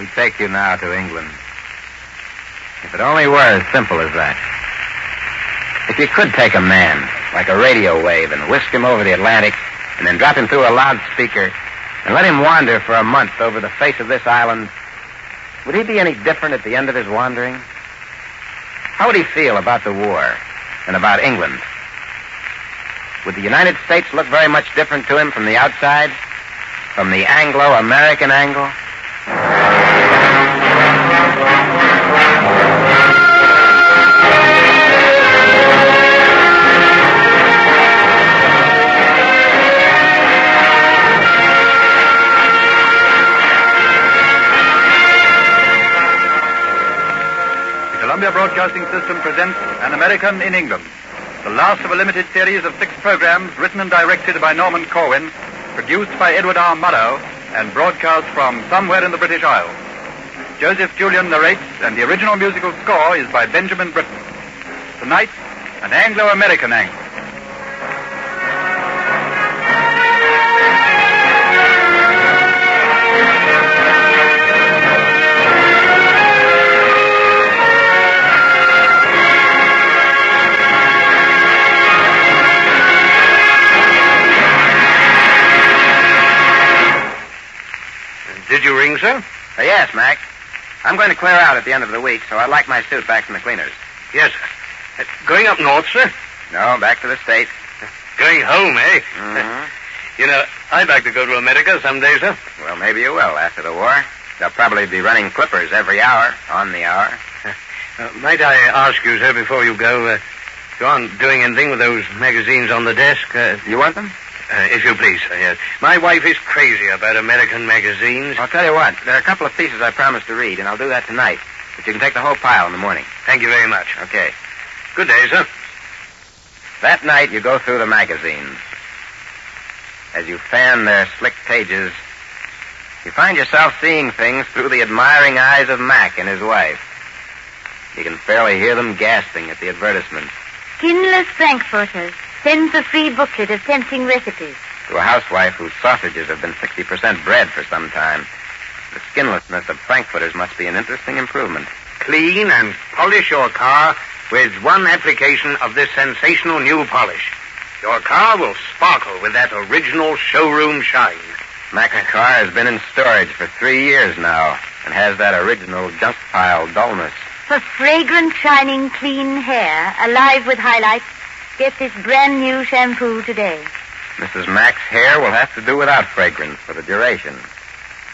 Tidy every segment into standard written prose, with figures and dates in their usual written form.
We take you now to England. If it only were as simple as that. If you could take a man, like a radio wave, and whisk him over the Atlantic, and then drop him through a loudspeaker, and let him wander for a month over the face of this island, would he be any different at the end of his wandering? How would he feel about the war and about England? Would the United States look very much different to him from the outside? From the Anglo-American angle? The Columbia Broadcasting System presents An American in England, the last of a limited series of 6 programs written and directed by Norman Corwin, produced by Edward R. Murrow, and broadcast from somewhere in the British Isles. Joseph Julian narrates, and the original musical score is by Benjamin Britten. Tonight, an Anglo-American angle. Did you ring, sir? Yes, Mac. I'm going to clear out at the end of the week, so I'd like my suit back from the cleaners. Yes, sir. Going up north, sir? No, back to the States. Going home, eh? Mm-hmm. You know, I'd like to go to America someday, sir. Well, maybe you will after the war. They'll probably be running clippers every hour, on the hour. Might I ask you, sir, before you go, you aren't doing anything with those magazines on the desk? You want them? If you please, sir, yes. My wife is crazy about American magazines. I'll tell you what. There are a couple of pieces I promised to read, and I'll do that tonight. But you can take the whole pile in the morning. Thank you very much. Okay. Good day, sir. That night, you go through the magazines. As you fan their slick pages, you find yourself seeing things through the admiring eyes of Mac and his wife. You can fairly hear them gasping at the advertisements. Skinless Frankfurters sends a free booklet of tempting recipes. To a housewife whose sausages have been 60% bred for some time, the skinlessness of Frankfurters must be an interesting improvement. Clean and polish your car with one application of this sensational new polish. Your car will sparkle with that original showroom shine. Mac's car has been in storage for 3 years now and has that original junk pile dullness. For fragrant, shining, clean hair, alive with highlights, get this brand new shampoo today. Mrs. Mac's hair will have to do without fragrance for the duration,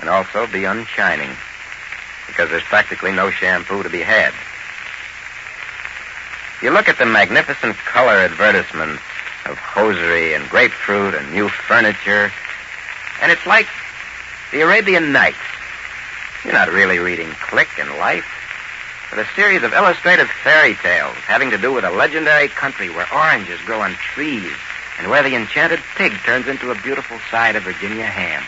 and also be unshining, because there's practically no shampoo to be had. You look at the magnificent color advertisements of hosiery and grapefruit and new furniture, and it's like the Arabian Nights. You're not really reading Click and Life, but a series of illustrated fairy tales having to do with a legendary country where oranges grow on trees and where the enchanted pig turns into a beautiful side of Virginia ham.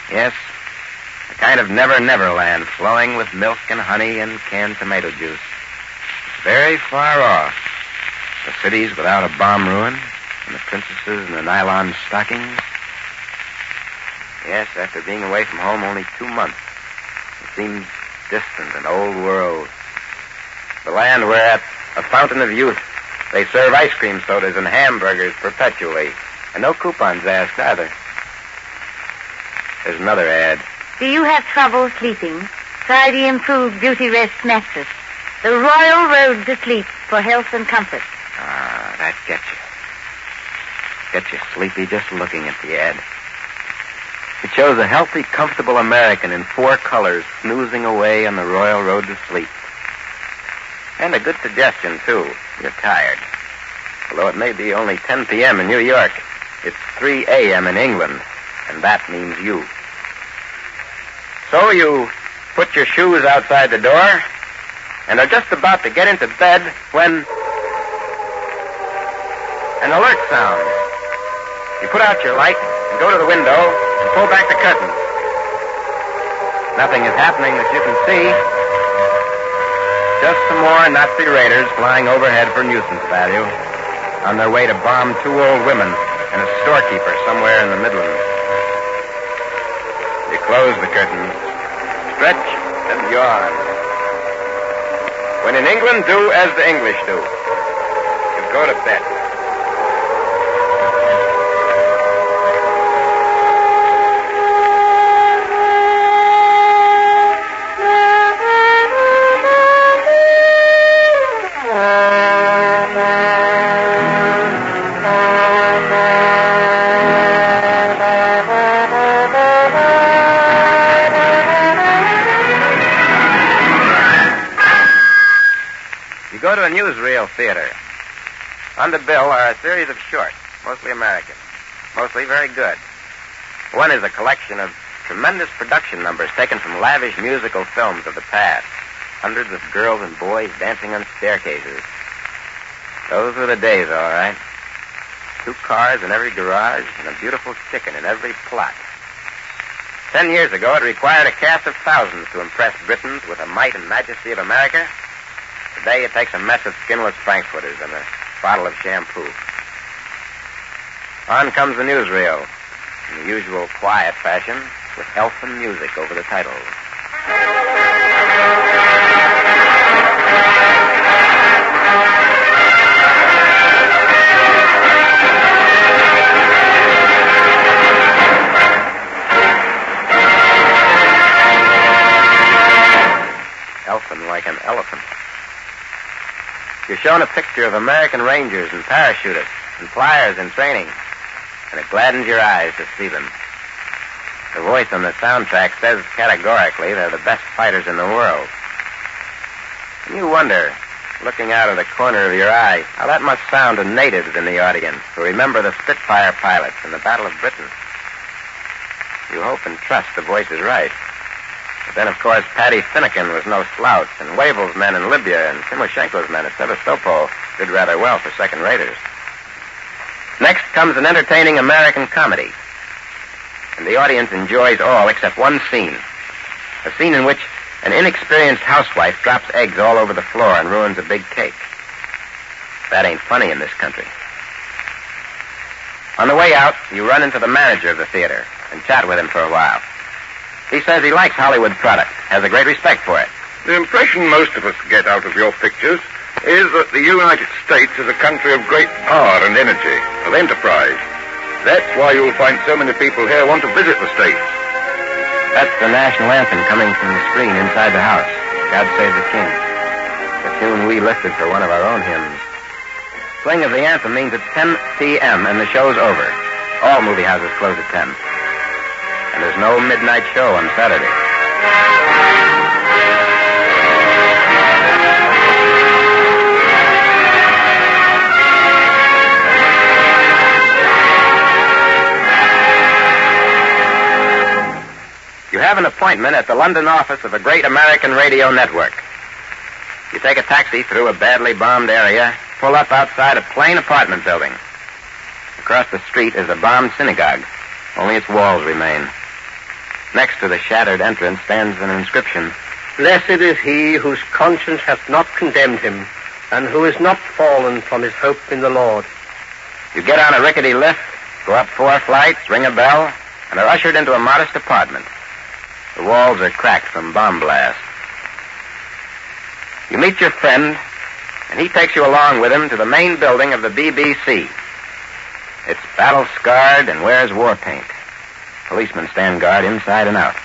Yes, a kind of never-never land flowing with milk and honey and canned tomato juice. It's very far off. The cities without a bomb ruin and the princesses in their nylon stockings. Yes, after being away from home only 2 months, it seems distant and old world. The land where at a fountain of youth they serve ice cream sodas and hamburgers perpetually, and no coupons asked either. There's another ad. Do you have trouble sleeping? Try the improved Beauty Rest mattress. The royal road to sleep for health and comfort. Ah, that gets you. Gets you sleepy just looking at the ad. It shows a healthy, comfortable American in 4 colors snoozing away on the royal road to sleep. And a good suggestion, too. You're tired. Although it may be only 10 p.m. in New York, it's 3 a.m. in England, and that means you. So you put your shoes outside the door and are just about to get into bed when an alert sounds. You put out your light and go to the window and pull back the curtains. Nothing is happening that you can see. Just some more Nazi raiders flying overhead for nuisance value on their way to bomb 2 old women and a storekeeper somewhere in the Midlands. You close the curtains stretch, and yawn. When in England, do as the English do. You go to bed. You go to a newsreel theater. On the bill are a series of shorts, mostly American, mostly very good. One is a collection of tremendous production numbers taken from lavish musical films of the past. Hundreds of girls and boys dancing on staircases. Those were the days, all right. 2 cars in every garage and a beautiful chicken in every plot. 10 years ago, it required a cast of thousands to impress Britons with the might and majesty of America. Today, it takes a mess of skinless frankfurters and a bottle of shampoo. On comes the newsreel, in the usual quiet fashion, with elfin music over the titles. Elfin like an elephant. You're shown a picture of American Rangers and parachutists and flyers in training, and it gladdens your eyes to see them. The voice on the soundtrack says categorically they're the best fighters in the world. And you wonder, looking out of the corner of your eye, how that must sound to natives in the audience who remember the Spitfire pilots in the Battle of Britain. You hope and trust the voice is right. But then, of course, Paddy Finnegan was no slouch, and Wavell's men in Libya and Timoshenko's men at Sevastopol did rather well for second-raters. Next comes an entertaining American comedy, and the audience enjoys all except one scene. A scene in which an inexperienced housewife drops eggs all over the floor and ruins a big cake. That ain't funny in this country. On the way out, you run into the manager of the theater and chat with him for a while. He says he likes Hollywood product, has a great respect for it. The impression most of us get out of your pictures is that the United States is a country of great power and energy, of enterprise. That's why you'll find so many people here want to visit the States. That's the national anthem coming from the screen inside the house. God Save the King. The tune we lifted for one of our own hymns. Swing of the anthem means it's 10 p.m. and the show's over. All movie houses close at 10. And there's no midnight show on Saturday. You have an appointment at the London office of a great American radio network. You take a taxi through a badly bombed area, pull up outside a plain apartment building. Across the street is a bombed synagogue. Only its walls remain. Next to the shattered entrance stands an inscription. Blessed is he whose conscience hath not condemned him, and who is not fallen from his hope in the Lord. You get on a rickety lift, go up 4 flights, ring a bell, and are ushered into a modest apartment. The walls are cracked from bomb blasts. You meet your friend, and he takes you along with him to the main building of the BBC. It's battle-scarred and wears war paint. Policemen stand guard inside and out.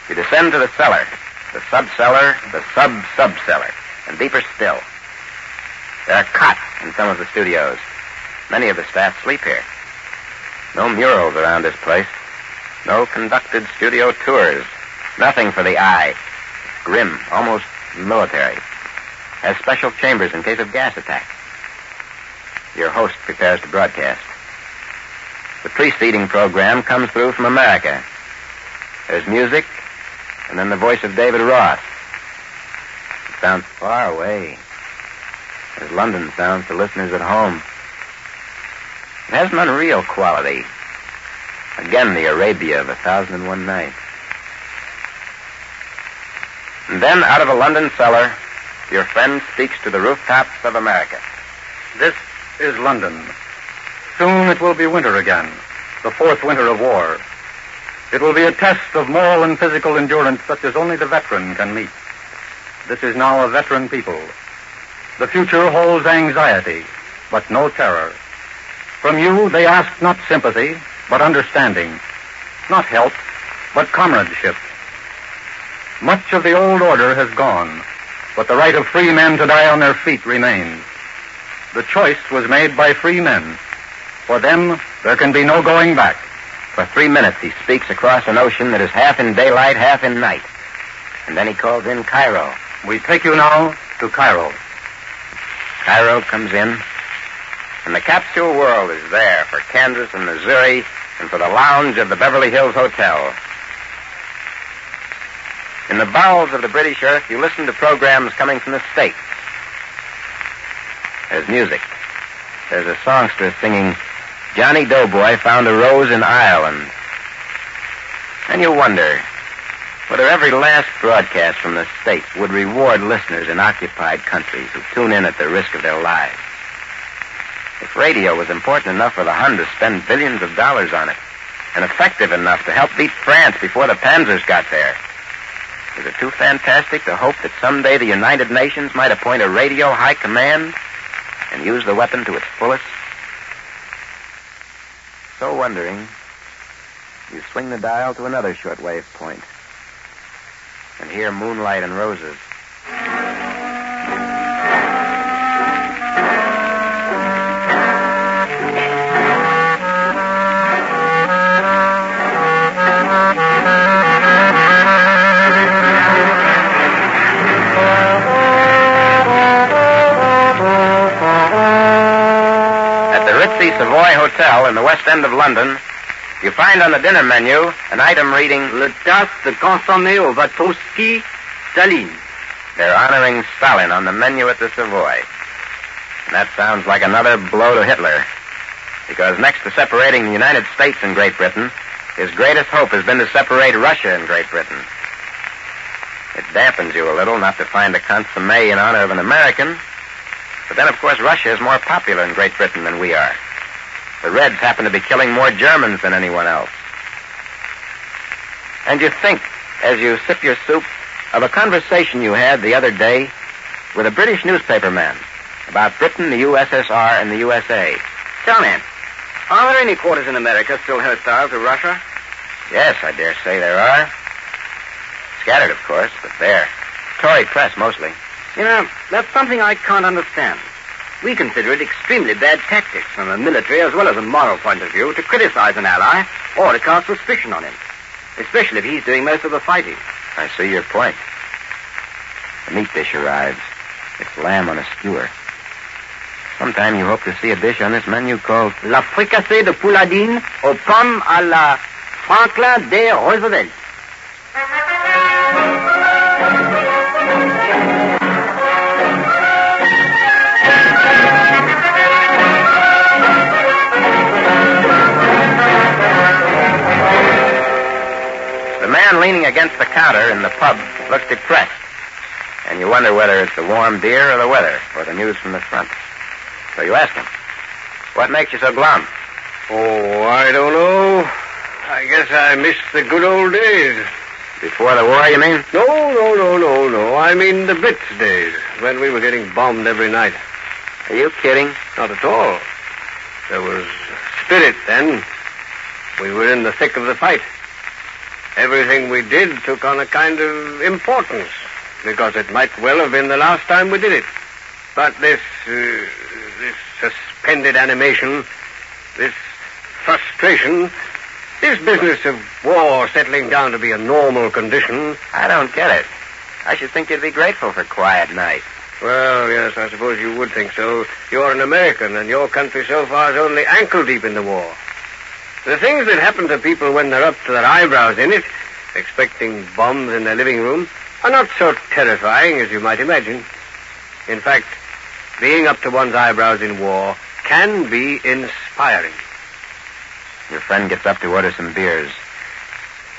You descend to the cellar, the sub-cellar, the sub-sub-cellar, and deeper still. There are cots in some of the studios. Many of the staff sleep here. No murals around this place. No conducted studio tours. Nothing for the eye. Grim, almost military. Has special chambers in case of gas attack. Your host prepares to broadcast. The preceding program comes through from America. There's music, and then the voice of David Ross. It sounds far away, as London sounds to listeners at home. It has an unreal quality. Again, the Arabia of 1001 Nights. And then, out of a London cellar, your friend speaks to the rooftops of America. This is London. Soon it will be winter again, the 4th winter of war. It will be a test of moral and physical endurance such as only the veteran can meet. This is now a veteran people. The future holds anxiety, but no terror. From you, they ask not sympathy, but understanding. Not help, but comradeship. Much of the old order has gone, but the right of free men to die on their feet remains. The choice was made by free men. For them, there can be no going back. For 3 minutes, he speaks across an ocean that is half in daylight, half in night. And then he calls in Cairo. We take you now to Cairo. Cairo comes in, and the capsule world is there for Kansas and Missouri and for the lounge of the Beverly Hills Hotel. In the bowels of the British earth, you listen to programs coming from the States. There's music. There's a songster singing, Johnny Doughboy found a rose in Ireland. And you wonder whether every last broadcast from the States would reward listeners in occupied countries who tune in at the risk of their lives. If radio was important enough for the Hun to spend billions of dollars on it, and effective enough to help beat France before the Panzers got there, is it too fantastic to hope that someday the United Nations might appoint a radio high command and use the weapon to its fullest? So wondering, you swing the dial to another shortwave point and hear Moonlight and Roses. Savoy Hotel in the West End of London, you find on the dinner menu an item reading, Le tasse de consommé au Watowski, Staline. They're honoring Stalin on the menu at the Savoy. And that sounds like another blow to Hitler. Because next to separating the United States and Great Britain, his greatest hope has been to separate Russia and Great Britain. It dampens you a little not to find a consommé in honor of an American. But then, of course, Russia is more popular in Great Britain than we are. The Reds happen to be killing more Germans than anyone else. And you think, as you sip your soup, of a conversation you had the other day with a British newspaperman about Britain, the USSR, and the USA. Tell me, are there any quarters in America still hostile to Russia? Yes, I dare say there are. Scattered, of course, but there. Tory press, mostly. You know, that's something I can't understand. We consider it extremely bad tactics from a military as well as a moral point of view to criticize an ally or to cast suspicion on him, especially if he's doing most of the fighting. I see your point. The meat dish arrives. It's lamb on a skewer. Sometime you hope to see a dish on this menu called La fricassée de pouladine aux pommes à la Franklin D. Roosevelt. The man leaning against the counter in the pub looks depressed, and you wonder whether it's the warm beer or the weather or the news from the front. So you ask him, what makes you so glum? Oh, I don't know. I guess I miss the good old days. Before the war, you mean? No. I mean the Blitz days, when we were getting bombed every night. Are you kidding? Not at all. There was spirit then. We were in the thick of the fight. Everything we did took on a kind of importance, because it might well have been the last time we did it. But this suspended animation, this frustration, this business of war settling down to be a normal condition... I don't get it. I should think you'd be grateful for quiet nights. Well, yes, I suppose you would think so. You're an American, and your country so far is only ankle-deep in the war. The things that happen to people when they're up to their eyebrows in it, expecting bombs in their living room, are not so terrifying as you might imagine. In fact, being up to one's eyebrows in war can be inspiring. Your friend gets up to order some beers,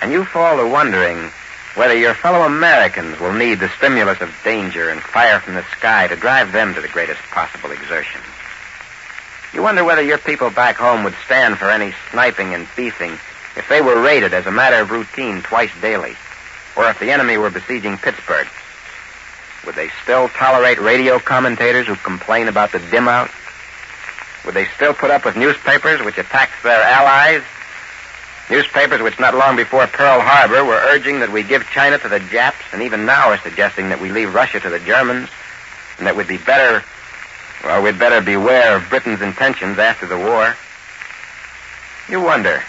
and you fall to wondering whether your fellow Americans will need the stimulus of danger and fire from the sky to drive them to the greatest possible exertion. You wonder whether your people back home would stand for any sniping and beefing If they were raided as a matter of routine twice daily, or if the enemy were besieging Pittsburgh, would they still tolerate radio commentators who complain about the dim out? Would they still put up with newspapers which attacked their allies? Newspapers which not long before Pearl Harbor were urging that we give China to the Japs, and even now are suggesting that we leave Russia to the Germans, and that we'd better beware of Britain's intentions after the war. You wonder.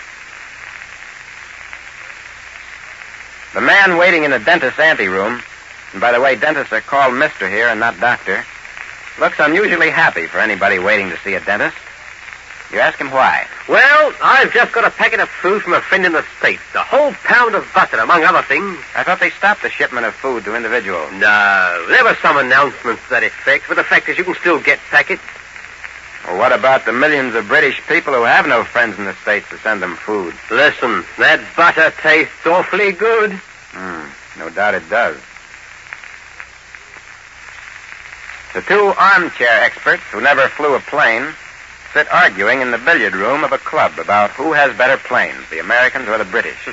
The man waiting in the dentist's anteroom, and by the way, dentists are called Mr. here and not Doctor, looks unusually happy for anybody waiting to see a dentist. You ask him why. Well, I've just got a packet of food from a friend in the States. A whole pound of butter, among other things. I thought they stopped the shipment of food to individuals. No, there were some announcements to that effect, but the fact is you can still get packets. Well, what about the millions of British people who have no friends in the States to send them food? Listen, that butter tastes awfully good. No doubt it does. The two armchair experts who never flew a plane sit arguing in the billiard room of a club about who has better planes, the Americans or the British.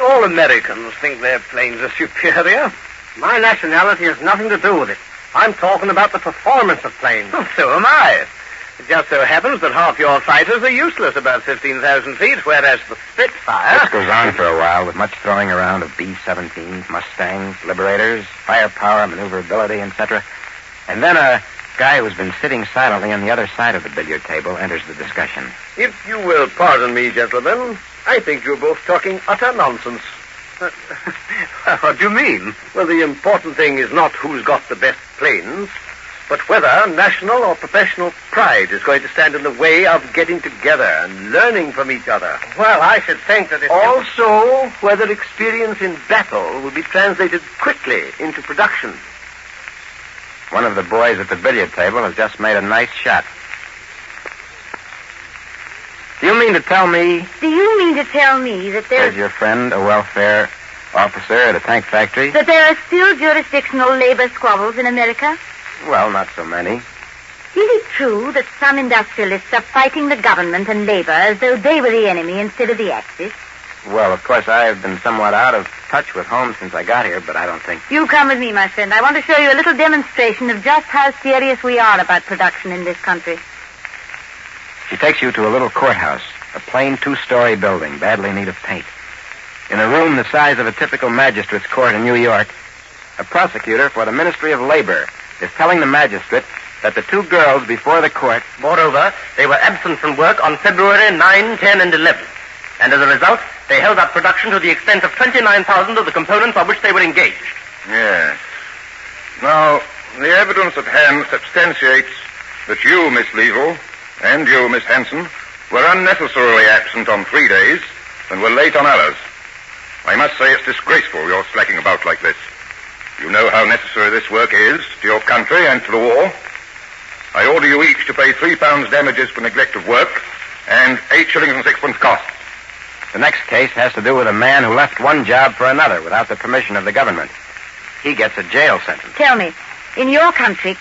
All Americans think their planes are superior. My nationality has nothing to do with it. I'm talking about the performance of planes. Well, so am I. It just so happens that half your fighters are useless about 15,000 feet, whereas the Spitfire... This goes on for a while with much throwing around of B-17s, Mustangs, Liberators, firepower, maneuverability, etc. And then a guy who's been sitting silently on the other side of the billiard table enters the discussion. If you will pardon me, gentlemen, I think you're both talking utter nonsense. What do you mean? Well, the important thing is not who's got the best planes, but whether national or professional pride is going to stand in the way of getting together and learning from each other. Well, I should think that also, whether experience in battle will be translated quickly into production. One of the boys at the billiard table has just made a nice shot. Do you mean to tell me that says your friend, a welfare officer at a tank factory, that there are still jurisdictional labor squabbles in America? Well, not so many. Is it true that some industrialists are fighting the government and labor as though they were the enemy instead of the Axis? Well, of course, I have been somewhat out of touch with home since I got here, but I don't think... You come with me, my friend. I want to show you a little demonstration of just how serious we are about production in this country. She takes you to a little courthouse, a plain two-story building, badly in need of paint. In a room the size of a typical magistrate's court in New York, a prosecutor for the Ministry of Labor is telling the magistrate that the two girls before the court... Moreover, they were absent from work on February 9, 10, and 11. And as a result, they held up production to the extent of 29,000 of the components on which they were engaged. Yes. Now, the evidence at hand substantiates that you, Miss Liesel, and you, Miss Hanson, were unnecessarily absent on 3 days and were late on others. I must say it's disgraceful you're slacking about like this. You know how necessary this work is to your country and to the war. I order you each to pay £3 damages for neglect of work and 8 shillings and 6pence costs. The next case has to do with a man who left one job for another without the permission of the government. He gets a jail sentence. Tell me, in your country,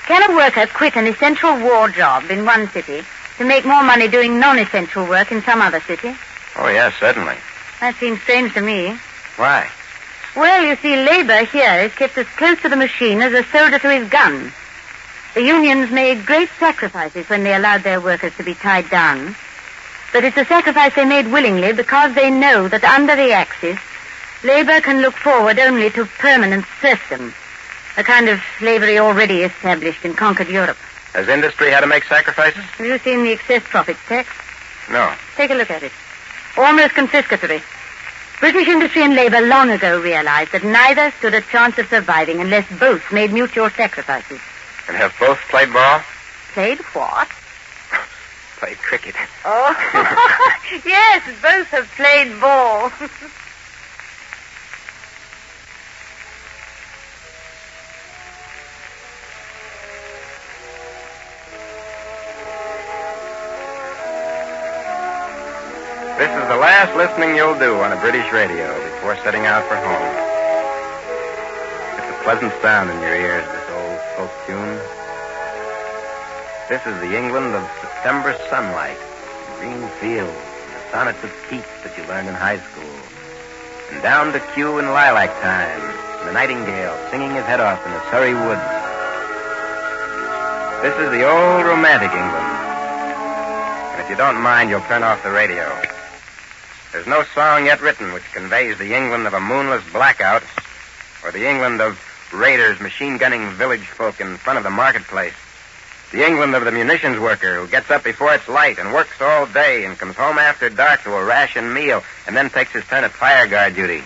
can a worker quit an essential war job in one city to make more money doing non-essential work in some other city? Oh, yes, certainly. That seems strange to me. Why? Well, you see, labor here is kept as close to the machine as a soldier to his gun. The unions made great sacrifices when they allowed their workers to be tied down. But it's a sacrifice they made willingly because they know that under the Axis, labor can look forward only to permanent serfdom, a kind of slavery already established in conquered Europe. Has industry had to make sacrifices? Have you seen the excess profits tax? No. Take a look at it. Almost confiscatory. British industry and labor long ago realized that neither stood a chance of surviving unless both made mutual sacrifices. And have both played ball? Played what? Played cricket. Oh, yes, both have played ball. This is the last listening you'll do on a British radio before setting out for home. It's a pleasant sound in your ears, this old folk tune. This is the England of September sunlight, green fields, and a sonnets of Keats that you learned in high school. And down to Q in lilac time, and the nightingale singing his head off in the Surrey woods. This is the old romantic England. And if you don't mind, you'll turn off the radio. There's no song yet written which conveys the England of a moonless blackout or the England of raiders machine-gunning village folk in front of the marketplace. The England of the munitions worker who gets up before it's light and works all day and comes home after dark to a ration meal and then takes his turn at fire guard duty.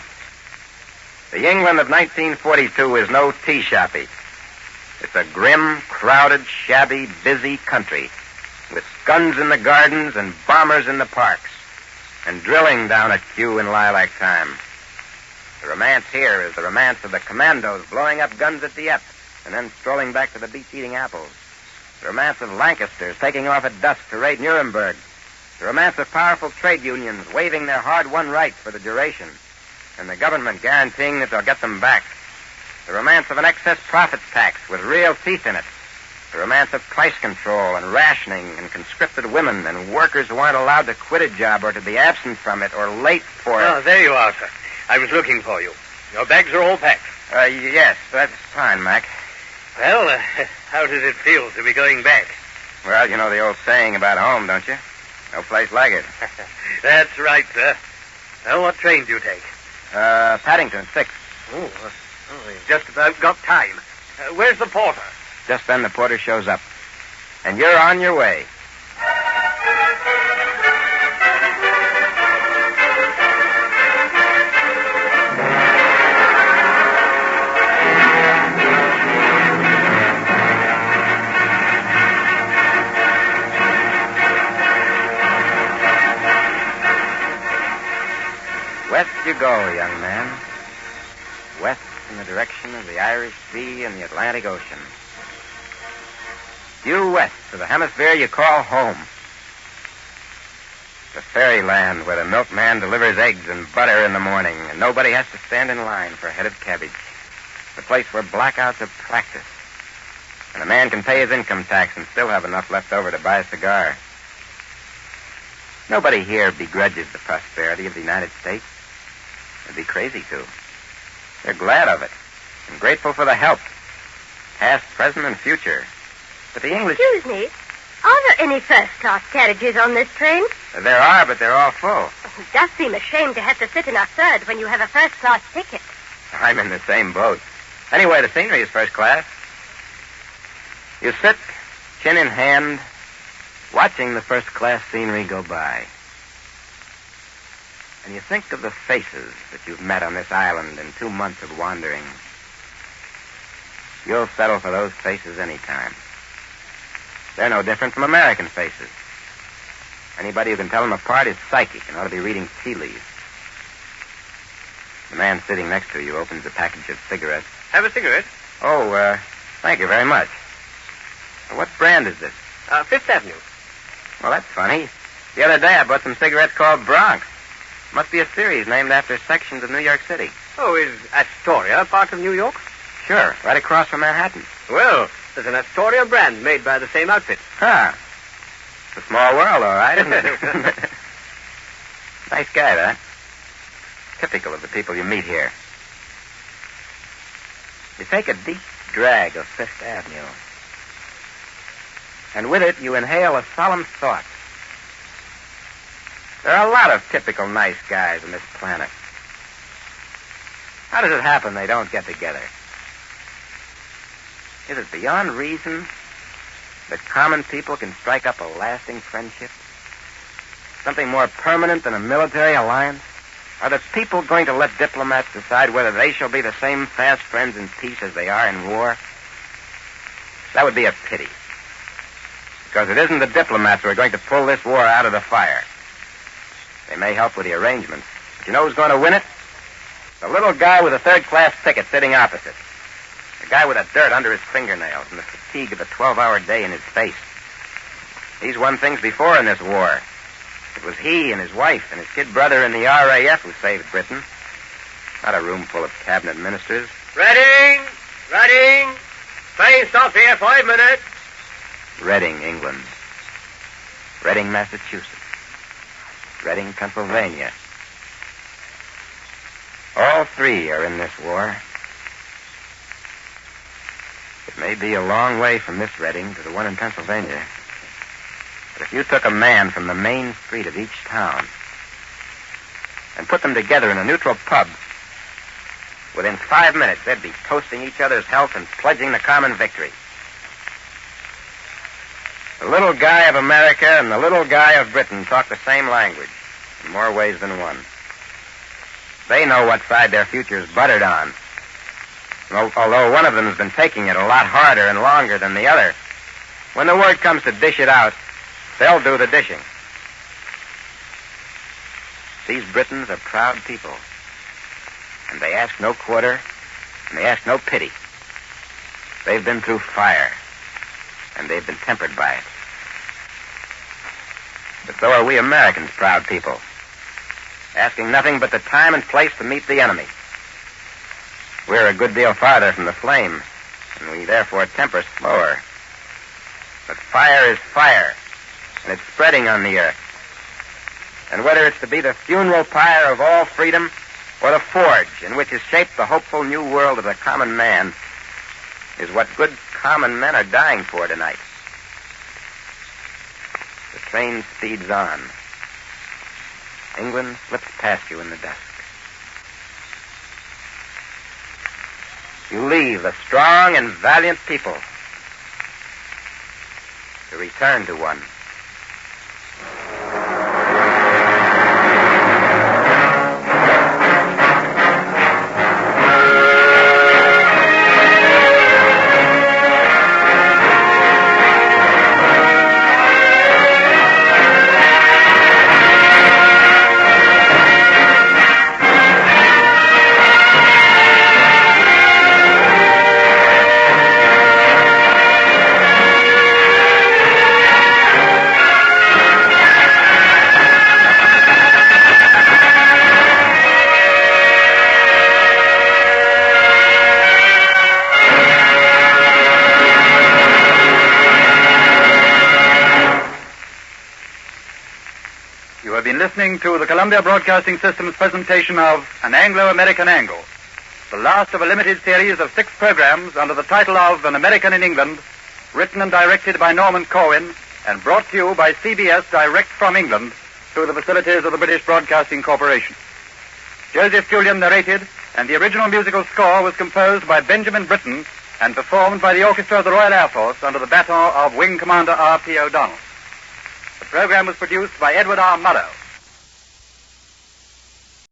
The England of 1942 is no tea shoppy. It's a grim, crowded, shabby, busy country with guns in the gardens and bombers in the parks and drilling down at Kew in lilac time. The romance here is the romance of the commandos blowing up guns at Dieppe and then strolling back to the beach eating apples. The romance of Lancasters taking off at dusk to raid Nuremberg. The romance of powerful trade unions waving their hard-won rights for the duration, and the government guaranteeing that they'll get them back. The romance of an excess profits tax with real teeth in it. The romance of price control and rationing and conscripted women and workers who aren't allowed to quit a job or to be absent from it or late for it. Oh, there you are, sir. I was looking for you. Your bags are all packed. Yes, that's fine, Mac. Well, how does it feel to be going back? Well, you know the old saying about home, don't you? No place like it. That's right, sir. Well, what train do you take? Paddington, 6. Oh, you've just about got time. Where's the porter? Just then the porter shows up. And you're on your way. West you go, young man. West in the direction of the Irish Sea and the Atlantic Ocean. Due west to the hemisphere you call home. The fairyland where the milkman delivers eggs and butter in the morning and nobody has to stand in line for a head of cabbage. The place where blackouts are practiced. And a man can pay his income tax and still have enough left over to buy a cigar. Nobody here begrudges the prosperity of the United States. They'd be crazy to. They're glad of it and grateful for the help, past, present, and future. But the English... Excuse me. Are there any first-class carriages on this train? There are, but they're all full. It does seem a shame to have to sit in a third when you have a first-class ticket. I'm in the same boat. Anyway, the scenery is first class. You sit, chin in hand, watching the first-class scenery go by. And you think of the faces that you've met on this island in 2 months of wandering. You'll settle for those faces any time. They're no different from American faces. Anybody who can tell them apart is psychic and ought to be reading tea leaves. The man sitting next to you opens a package of cigarettes. Have a cigarette? Oh, thank you very much. What brand is this? Fifth Avenue. Well, that's funny. The other day I bought some cigarettes called Bronx. Must be a series named after sections of New York City. Oh, is Astoria part of New York? Sure, right across from Manhattan. Well, there's an Astoria brand made by the same outfit. Huh. It's a small world, all right, isn't it? Nice guy, that. Typical of the people you meet here. You take a deep drag of Fifth Avenue. And with it, you inhale a solemn thought. There are a lot of typical nice guys on this planet. How does it happen they don't get together? Is it beyond reason that common people can strike up a lasting friendship? Something more permanent than a military alliance? Are the people going to let diplomats decide whether they shall be the same fast friends in peace as they are in war? That would be a pity. Because it isn't the diplomats who are going to pull this war out of the fire. They may help with the arrangements. But you know who's going to win it? The little guy with a third-class ticket sitting opposite. The guy with the dirt under his fingernails and the fatigue of a 12-hour day in his face. He's won things before in this war. It was he and his wife and his kid brother in the RAF who saved Britain. Not a room full of cabinet ministers. Reading! Train stops here 5 minutes. Reading, England. Reading, Massachusetts. Reading, Pennsylvania. All three are in this war. It may be a long way from this Reading to the one in Pennsylvania. But if you took a man from the main street of each town and put them together in a neutral pub, within 5 minutes they'd be toasting each other's health and pledging the common victory. The little guy of America and the little guy of Britain talk the same language in more ways than one. They know what side their future's buttered on. Although one of them has been taking it a lot harder and longer than the other, when the word comes to dish it out, they'll do the dishing. These Britons are proud people, and they ask no quarter, and they ask no pity. They've been through fire, and they've been tempered by it. But so are we Americans, proud people, asking nothing but the time and place to meet the enemy. We're a good deal farther from the flame, and we therefore temper slower. But fire is fire, and it's spreading on the earth. And whether it's to be the funeral pyre of all freedom or the forge in which is shaped the hopeful new world of the common man is what good common men are dying for tonight. The train speeds on. England slips past you in the dusk. You leave a strong and valiant people to return to one. You have been listening to the Columbia Broadcasting System's presentation of An Anglo-American Angle, the last of a limited series of 6 programs under the title of An American in England, written and directed by Norman Corwin and brought to you by CBS direct from England through the facilities of the British Broadcasting Corporation. Joseph Julian narrated, and the original musical score was composed by Benjamin Britten and performed by the Orchestra of the Royal Air Force under the baton of Wing Commander R.P. O'Donnell. The program was produced by Edward R. Murrow.